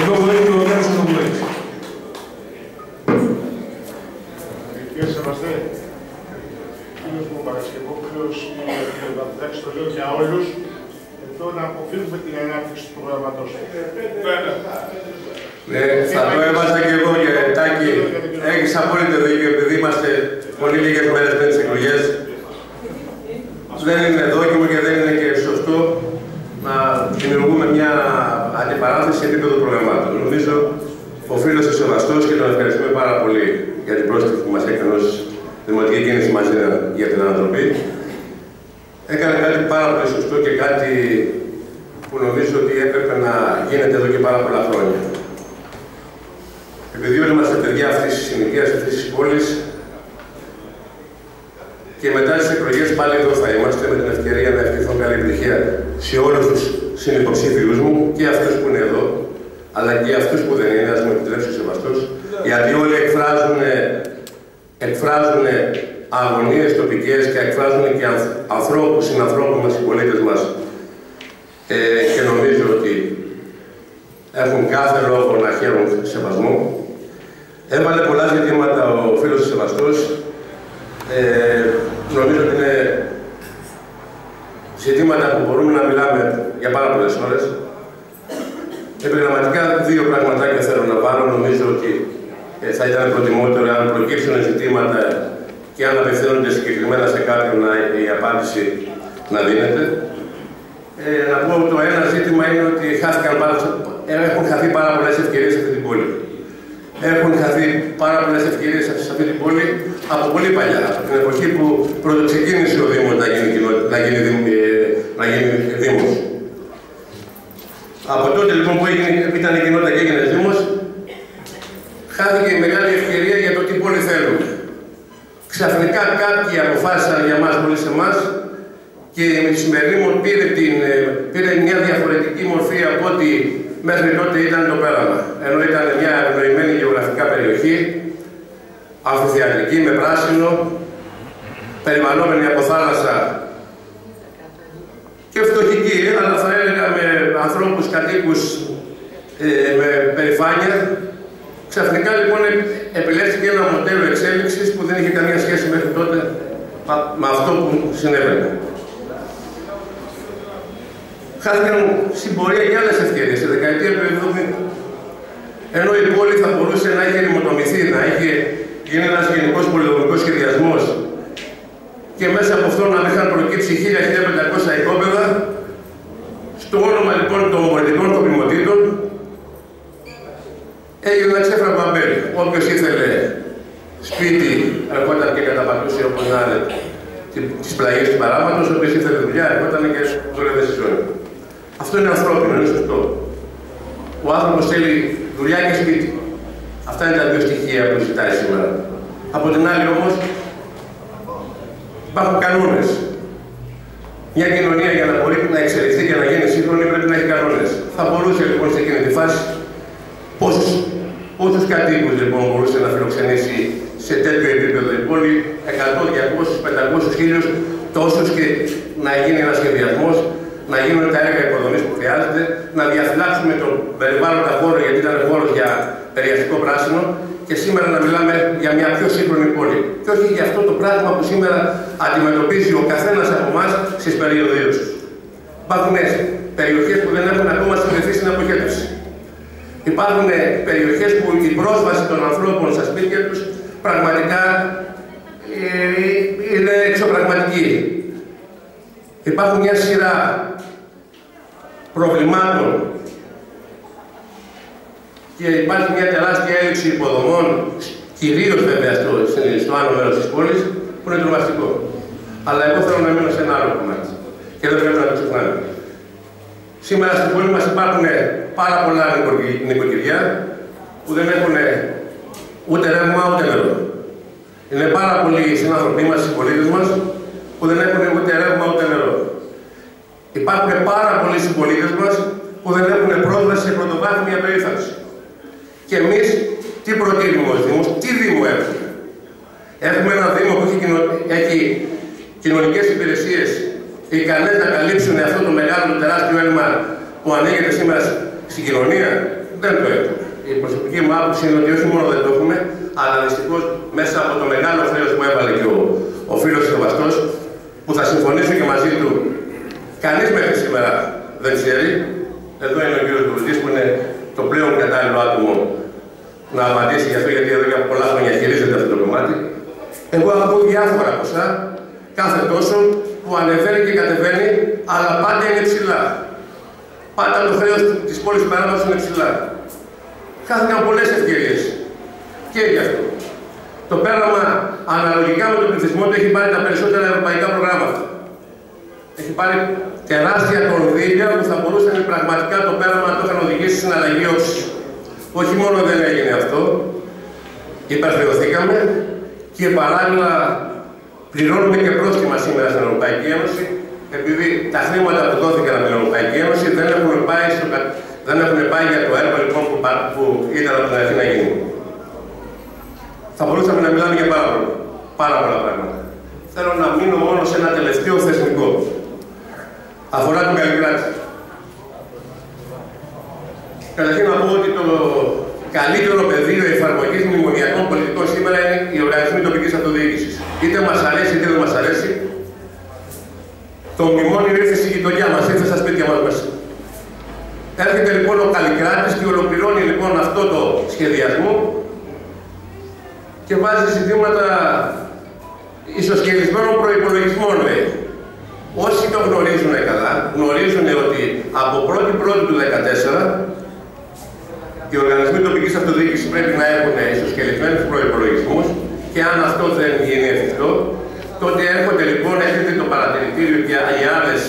λόγο έχει ο Γιάννης Οδοβουλής. Κύριε Σεβαστέ, κύριος μου Παρασκευόπουλος, το λέω για όλους, εδώ να αποφύγουμε την ανάπτυξη του προγραμματός. Ναι, θα το έβαζα και εγώ και Τάκη, έχεις απόλυτο δίκιο, επειδή είμαστε πολύ λίγες μέρες με τις εκλογές. Δεν είναι δόκιμο και δεν είναι και σωστό να δημιουργούμε μια αντιπαράθεση σε επίπεδο προγραμμάτων. Νομίζω οφείλω σε σεβαστός και τον ευχαριστούμε πάρα πολύ για την πρόσκληση που μας έκανε ως Δημοτική Κίνηση Μαζίνα για την ανατροπή. Έκανε κάτι πάρα πολύ σωστό και κάτι που νομίζω ότι έπρεπε να γίνεται εδώ και πάρα πολλά χρόνια. Επειδή όλοι είμαστε παιδιά αυτής της συνοικίας, αυτής της πόλης, και μετά τις εκλογές πάλι εδώ θα είμαστε με την ευκαιρία να ευχηθώ καλή επιτυχία σε όλους τους συνυποψήφιους μου και αυτούς που είναι εδώ, αλλά και αυτούς που δεν είναι, ας μου επιτρέψει ο σεβαστός, γιατί όλοι εκφράζουν αγωνίες τοπικές και εκφράζουν και ανθρώπους, συνανθρώπους μας, οι πολίτες μας. Και νομίζω ότι έχουν κάθε λόγο να χαίρουν σεβασμό. Έβαλε πολλά ζητήματα ο φίλος του σεβαστός. Νομίζω ότι είναι ζητήματα που μπορούμε να μιλάμε για πάρα πολλές ώρες. Επιγραμματικά δύο πραγματάκια θέλω να πάρω. Νομίζω ότι θα ήταν προτιμότερο αν προκύψουν ζητήματα και αν απευθύνονται συγκεκριμένα σε κάποιον η απάντηση να δίνεται. Να πω το ένα ζήτημα είναι ότι έχουν χαθεί πάρα πολλές ευκαιρίες σε αυτή την πόλη. Έχουν χαθεί πάρα πολλές ευκαιρίες σε αυτή την πόλη από πολύ παλιά, από την εποχή που πρωτοξεκίνησε ο Δήμος να γίνει Δήμος. Από τότε λοιπόν που ήταν η κοινότητα και έγινε Δήμος, χάθηκε η μεγάλη ευκαιρία για το τι πόλη θέλουμε. Ξαφνικά κάποιοι αποφάσισαν για μας, πολύ σε εμάς, και η σημερινή μου πήρε μια διαφορετική μορφή από ό,τι μέχρι τότε ήταν το πέραμα. Ενώ ήταν μια ευνοημένη γεωγραφικά περιοχή, αμφιθεατρική με πράσινο, περιβαλλόμενη από θάλασσα και φτωχική, αλλά θα έλεγα με ανθρώπους, κατοίκους με περηφάνεια. Ξαφνικά λοιπόν επιλέχθηκε ένα μοντέλο εξέλιξης που δεν είχε καμία σχέση μέχρι τότε με αυτό που συνέβαινε. Χάθηκαν στην πορεία και άλλες ευκαιρίες. Στη δεκαετία του 70, ενώ η πόλη θα μπορούσε να είχε ρημοτομηθεί, να είχε γίνει ένας γενικός πολυδομικός σχεδιασμός και μέσα από αυτό να είχαν προκύψει 1.000-1.500 οικόπεδα, στο όνομα λοιπόν των πολιτικών κοπημοτήτων έγινε ένα ξέφραγο αμπέλι. Όποιος ήθελε σπίτι, ερχόταν και καταπατούσε όπως να είναι τις πλαγιές του παράματος, όποιος ήθελε δουλειά, ερχόταν και δούλευε στη ζώνη. Αυτό είναι ανθρώπινο, είναι σωστό. Ο άνθρωπος θέλει δουλειά και σπίτι. Αυτά είναι τα δύο στοιχεία που ζητάει σήμερα. Από την άλλη όμως, υπάρχουν κανόνες. Μια κοινωνία για να μπορεί να εξελιχθεί και να γίνει σύγχρονη πρέπει να έχει κανόνες. Θα μπορούσε λοιπόν σε εκείνη τη φάση πόσους κατοίκους λοιπόν μπορούσε να φιλοξενήσει σε τέτοιο επίπεδο η πόλη, 100, 200, 500, 1000, τόσους και να γίνει ένας σχεδιασμός, να γίνουν τα έργα υποδομής που χρειάζεται, να διαφυλάξουμε τον περιβάλλοντα χώρο γιατί ήταν χώρος για περιαστικό πράσινο και σήμερα να μιλάμε για μια πιο σύγχρονη πόλη. Και όχι για αυτό το πράγμα που σήμερα αντιμετωπίζει ο καθένας από εμάς στις περιοδίες του. Υπάρχουν περιοχές που δεν έχουν ακόμα συνδεθεί στην αποχέτευση. Υπάρχουν περιοχές που η πρόσβαση των ανθρώπων στα σπίτια τους πραγματικά είναι εξωπραγματική. Υπάρχουν μια σειρά προβλημάτων και υπάρχει μια τεράστια έλλειψη υποδομών, κυρίως βέβαια στο άλλο μέρος της πόλης, που είναι τρομακτικό. Αλλά εγώ θέλω να μείνω σε ένα άλλο κομμάτι και δεν πρέπει να το ξεχνάμε. Σήμερα στην πόλη μας υπάρχουν πάρα πολλά νοικοκυριά που δεν έχουν ούτε ρεύμα ούτε νερό. Είναι πάρα πολλοί οι συνάνθρωποι μας, οι πολίτες μας, που δεν έχουν ούτε ρεύμα ούτε νερό. Υπάρχουν πάρα πολλοί συμπολίτες μας που δεν έχουν πρόσβαση σε πρωτοβάθμια περίθαλψη. Και εμείς τι προτείνουμε ως Δήμος, τι Δήμο έχουμε. Έχουμε ένα Δήμο που έχει κοινωνικές υπηρεσίες ικανές να καλύψουν αυτό το μεγάλο, τεράστιο έλλειμμα που ανοίγεται σήμερα στην κοινωνία. Δεν το έχει. άποψη είναι ότι όχι μόνο δεν το έχουμε, αλλά δυστυχώς μέσα από το μεγάλο χρέος που έβαλε και ο φίλος Σεβαστός, που θα συμφωνήσω και μαζί του, κανείς μέχρι σήμερα δεν ξέρει. Εδώ είναι ο κύριος Βουλευτής που είναι το πλέον κατάλληλο άτομο να απαντήσει γι' αυτό, γιατί εδώ για πολλά χρόνια χειρίζεται αυτό το κομμάτι. Εγώ ακούω διάφορα ποσά κάθε τόσο που ανεβαίνει και κατεβαίνει, αλλά πάντα είναι ψηλά. Πάντα το χρέος της πόλης του Περάματος είναι ψηλά. Χάθηκαν πολλές ευκαιρίες και γι' αυτό. Το Πέραμα, αναλογικά με τον πληθυσμό του, έχει πάρει τα περισσότερα ευρωπαϊκά προγράμματα. Έχει πάρει τεράστια κονδύλια που θα μπορούσαν πραγματικά το Πέραμα να το είχαν οδηγήσει στην αλλαγή όψης. Όχι μόνο δεν έγινε αυτό, υπερχρεωθήκαμε και παράλληλα πληρώνουμε και πρόστιμα σήμερα στην Ευρωπαϊκή Ένωση, επειδή τα χρήματα που δόθηκαν από την Ευρωπαϊκή Ένωση δεν έχουν πάει για το έργο λοιπόν, που ήταν από την αρχή να γίνει. Θα μπορούσαμε να μιλάμε για πάρα πολλά πράγματα. Θέλω να μείνω μόνο σε ένα τελευταίο θεσμικό. Αφορά τον Καλλικράτη. Καταρχήν να πω ότι το καλύτερο πεδίο εφαρμογής μνημονιακών πολιτικών σήμερα είναι οι οργανισμοί τοπικής αυτοδιοίκησης. Είτε μας αρέσει είτε δεν μας αρέσει, το μνημόνιο ήρθε στη γειτονιά μας, ήρθε στα σπίτια μας μέσα. Έρχεται λοιπόν ο Καλλικράτης και ολοκληρώνει λοιπόν αυτό το σχεδιασμό και βάζει ζητήματα ισοσκελισμένων προϋπολογισμών, λέει. Όσοι το γνωρίζουν καλά, γνωρίζουν ότι από 1η Πρώτη του 2014 οι οργανισμοί τοπικής αυτοδιοίκησης πρέπει να έχουν ισοσκελισμένους προϋπολογισμούς και αν αυτό δεν γίνει εφικτό, τότε έρχεται λοιπόν, έρχεται το παρατηρητήριο και οι άλλες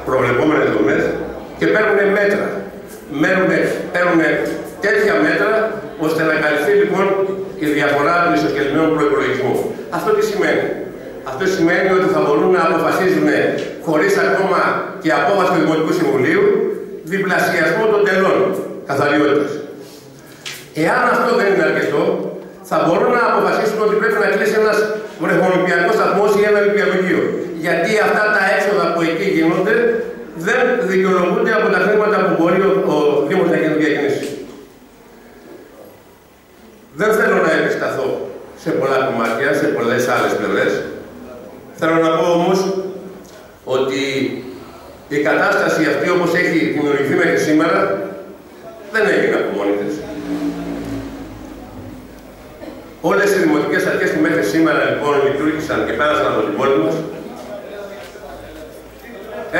προβλεπόμενες δομές και παίρνουν μέτρα. Παίρνουν τέτοια μέτρα ώστε να καλυφθεί λοιπόν η διαφορά του ισοσκελισμένου προϋπολογισμού. Αυτό τι σημαίνει? Αυτό σημαίνει ότι θα μπορούν να αποφασίζουν χωρίς ακόμα και απόφαση του Δημοτικού Συμβουλίου διπλασιασμό των τελών καθαριότητας. Εάν αυτό δεν είναι αρκετό, θα μπορούν να αποφασίσουν ότι πρέπει να κλείσει ένας βρεφονιπιακός σταθμός ή ένα νηπιαγωγείο. Γιατί αυτά τα έξοδα που εκεί γίνονται δεν δικαιολογούνται από τα χρήματα που μπορεί ο Δήμος να διακινήσει. Δεν θέλω να επισταθώ σε πολλά κομμάτια, σε πολλές άλλες πλευρές. Θέλω να πω όμως ότι η κατάσταση αυτή όπως έχει δημιουργηθεί μέχρι σήμερα δεν έγινε από μόνη της. Όλες οι δημοτικές αρχές που μέχρι σήμερα λοιπόν λειτουργήσαν και πέρασαν από την πόλη μας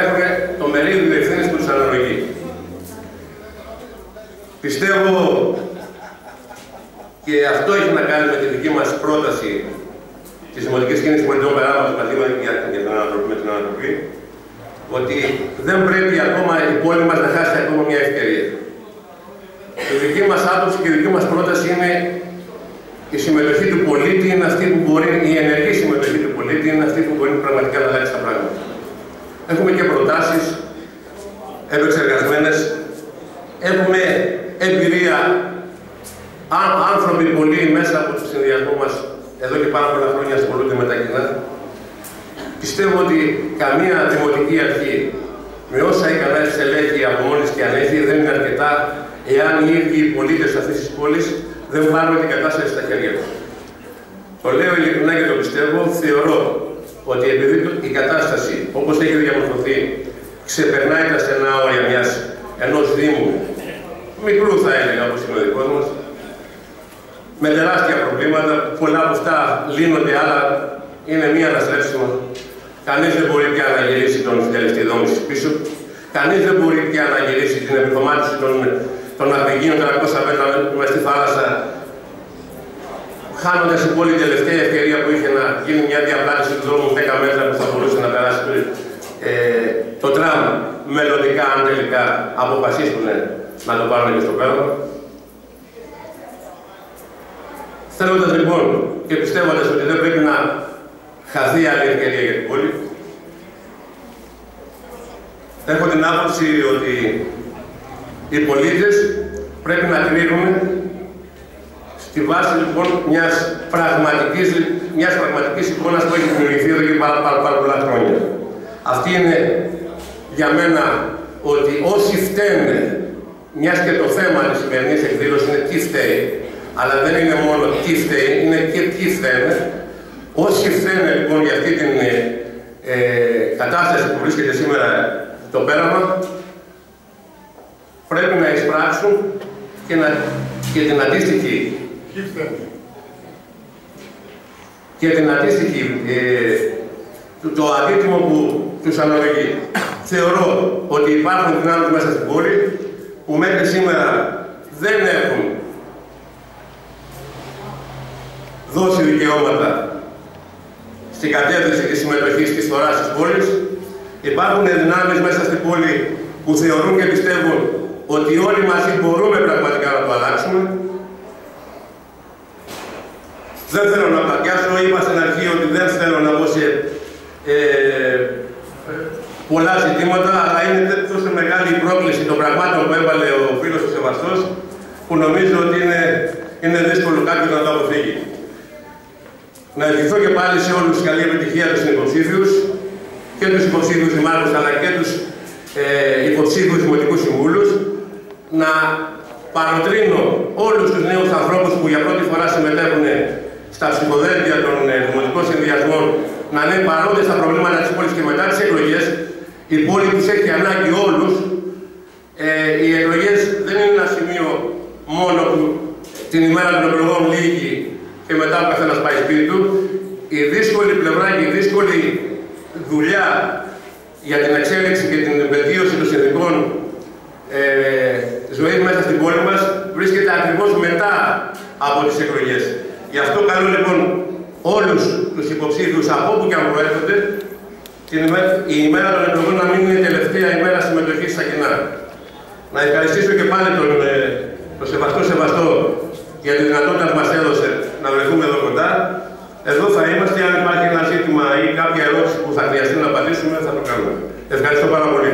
έχουν το μερίδιο ευθύνης που τους αναλογεί. Πιστεύω και αυτό έχει να κάνει με τη δική μας πρόταση της Δημοτικής Κίνησης Πολιτών Περάματος μαζί με την ανατροπή, ότι δεν πρέπει ακόμα η πόλη μας να χάσει ακόμα μια ευκαιρία. Η δική μας άποψη και η δική μας πρόταση είναι η συμμετοχή του πολίτη είναι αυτή που μπορεί, η ενεργή συμμετοχή του πολίτη είναι αυτή που μπορεί πραγματικά να αλλάξει τα πράγματα. Έχουμε και προτάσεις επεξεργασμένες, έχουμε εμπειρία, άνθρωποι πολλοί μέσα από το συνδυασμό μας εδώ και πάρα πολλά χρόνια ασχολούνται με τα κοινά. Πιστεύω ότι καμία δημοτική αρχή με όσα ικανά στελέχη από μόνη και αν έχει δεν είναι αρκετά εάν οι ίδιοι οι πολίτες αυτής της πόλης δεν βάλουν την κατάσταση στα χέρια τους. Το λέω ειλικρινά και το πιστεύω, θεωρώ ότι επειδή η κατάσταση όπως έχει διαμορφωθεί ξεπερνάει τα στενά όρια ενός Δήμου, μικρού θα έλεγα όπως είναι ο δικός μας, με τεράστια προβλήματα, πολλά από αυτά λύνονται, άλλα είναι μία αναστρέψιμα. Κανείς δεν μπορεί πια να γυρίσει τον συντελεστή δόμηση πίσω. Κανείς δεν μπορεί πια να γυρίσει την επιχωμάτωση των ναυπηγείων 300 μέτρα μέσα στη θάλασσα, χάνοντας η πόλη τελευταία ευκαιρία που είχε να γίνει μια διαπλάτηση του δρόμου 10 μέτρα που θα μπορούσε να περάσει το τραμ μελλοντικά, αν τελικά αποφασίσουν να το πάρουν και στο πέρα. Θέλοντας λοιπόν και πιστεύοντας ότι δεν πρέπει να χαθεί άλλη ευκαιρία για την πόλη, έχω την άποψη ότι οι πολίτες πρέπει να κρίνουν στη βάση λοιπόν μιας πραγματικής εικόνας που έχει δημιουργηθεί εδώ και πάρα πολλά χρόνια. Αυτή είναι για μένα ότι όσοι φταίνε, μιας και το θέμα της σημερινής εκδήλωσης είναι τι φταίει, αλλά δεν είναι μόνο τι φταίει, είναι και τι φταίνε. Όσοι φταίνε λοιπόν για αυτή την κατάσταση που βρίσκεται σήμερα το πέραμα, πρέπει να εισπράξουν και την αντίστοιχη το αντίτιμο που τους αναλογεί. Θεωρώ ότι υπάρχουν δυνάμεις μέσα στην πόλη που μέχρι σήμερα δεν έχουν δώσει δικαιώματα στην κατεύθυνση της συμμετοχής της φοράς της πόλης. Υπάρχουν δυνάμεις μέσα στην πόλη που θεωρούν και πιστεύουν ότι όλοι μαζί μπορούμε πραγματικά να το αλλάξουμε. Δεν θέλω να πλατιάσω, είπα στην αρχή ότι δεν θέλω να μπω σε πολλά ζητήματα, αλλά είναι τόσο μεγάλη η πρόκληση των πραγμάτων που έβαλε ο φίλος του Σεβαστός, που νομίζω ότι είναι δύσκολο κάποιος να το αποφύγει. Να ευχηθώ και πάλι σε όλους καλή επιτυχία τους υποψήφιους, και τους υποψήφιους δημάρχους αλλά και τους υποψήφιους δημοτικούς συμβούλους. Να παροτρύνω όλους τους νέους ανθρώπους που για πρώτη φορά συμμετέχουν στα ψηφοδέλτια των δημοτικών συνδυασμών να είναι παρόντες στα προβλήματα της πόλης και μετά τις εκλογές. Η πόλη τους έχει ανάγκη όλους. Οι εκλογές δεν είναι ένα σημείο μόνο που την ημέρα των εκλογών λύγει και μετά ο καθένας πάει σπίτι του. Η δύσκολη πλευρά και η δύσκολη δουλειά για την εξέλιξη και την βελτίωση των συνθηκών ζωής μέσα στην πόλη μας βρίσκεται ακριβώς μετά από τις εκλογές. Γι' αυτό καλώ λοιπόν όλους τους υποψήφιους από όπου και αν προέρχονται η ημέρα των εκλογών να μην είναι η τελευταία ημέρα συμμετοχής στα κοινά. Να ευχαριστήσω και πάλι τον Σεβαστό για τη δυνατότητα που μας έδωσε να βρεθούμε εδώ κοντά. Εδώ θα είμαστε, αν υπάρχει ένα ζήτημα ή κάποια ερώτηση που θα χρειαστεί να απαντήσουμε, θα το κάνουμε. Ευχαριστώ πάρα πολύ.